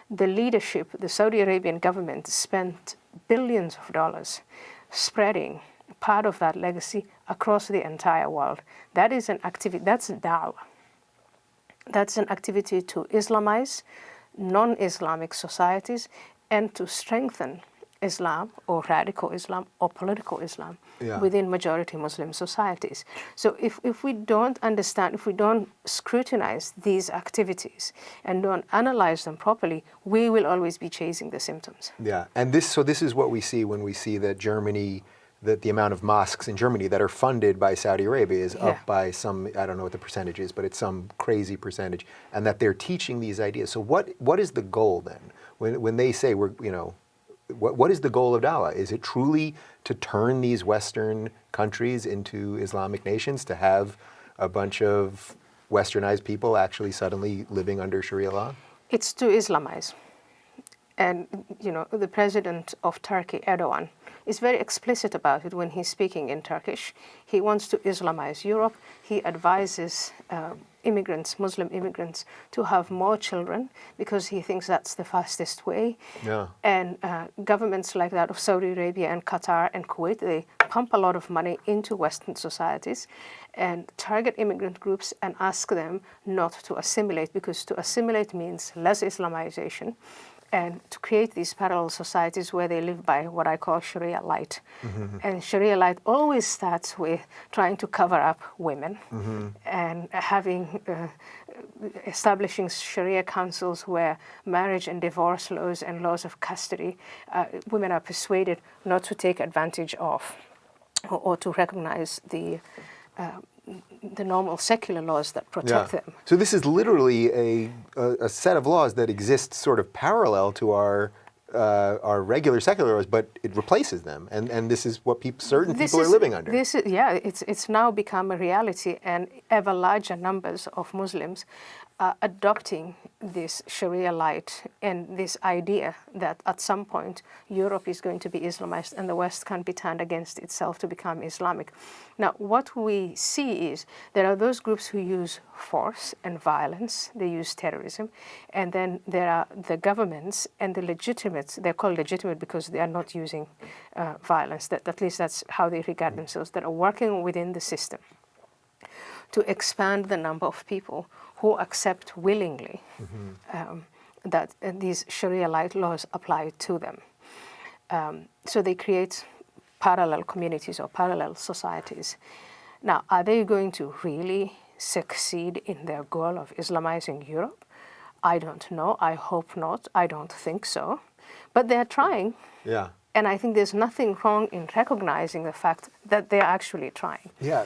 the leadership, the Saudi Arabian government spent billions of dollars spreading part of that legacy across the entire world. That is an activity, that's da'wah. That's an activity to Islamize non-Islamic societies and to strengthen Islam or radical Islam or political Islam within majority Muslim societies. So if we don't understand, if we don't scrutinize these activities and don't analyze them properly, we will always be chasing the symptoms. Yeah, and this is what we see when we see that Germany, that the amount of mosques in Germany that are funded by Saudi Arabia is up by some, I don't know what the percentage is, but it's some crazy percentage, and that they're teaching these ideas. So what is the goal then? When they say we're, you know, what is the goal of dawah? Is it truly to turn these Western countries into Islamic nations, to have a bunch of Westernized people actually suddenly living under Sharia law? It's to Islamize. And, you know, the president of Turkey, Erdogan, is very explicit about it when he's speaking in Turkish. He wants to Islamize Europe. He advises immigrants, Muslim immigrants, to have more children because he thinks that's the fastest way. Yeah. And governments like that of Saudi Arabia and Qatar and Kuwait, they pump a lot of money into Western societies and target immigrant groups and ask them not to assimilate, because to assimilate means less Islamization, and to create these parallel societies where they live by what I call Sharia light. Mm-hmm. And Sharia light always starts with trying to cover up women and establishing Sharia councils where marriage and divorce laws and laws of custody, women are persuaded not to take advantage of or to recognize the normal secular laws that protect them. So this is literally a set of laws that exists sort of parallel to our regular secular laws, but it replaces them, and this is what certain people are living under. It's now become a reality, and ever larger numbers of Muslims are adopting this Sharia light and this idea that at some point Europe is going to be Islamized and the West can be turned against itself to become Islamic. Now, what we see is there are those groups who use force and violence, they use terrorism, and then there are the governments and the legitimates. They're called legitimate because they are not using violence. At least that's how they regard themselves, that are working within the system to expand the number of people who accept willingly that these Sharia-like laws apply to them. So they create parallel communities or parallel societies. Now, are they going to really succeed in their goal of Islamizing Europe? I don't know. I hope not. I don't think so. But they're trying. Yeah. And I think there's nothing wrong in recognizing the fact that they're actually trying. Yeah.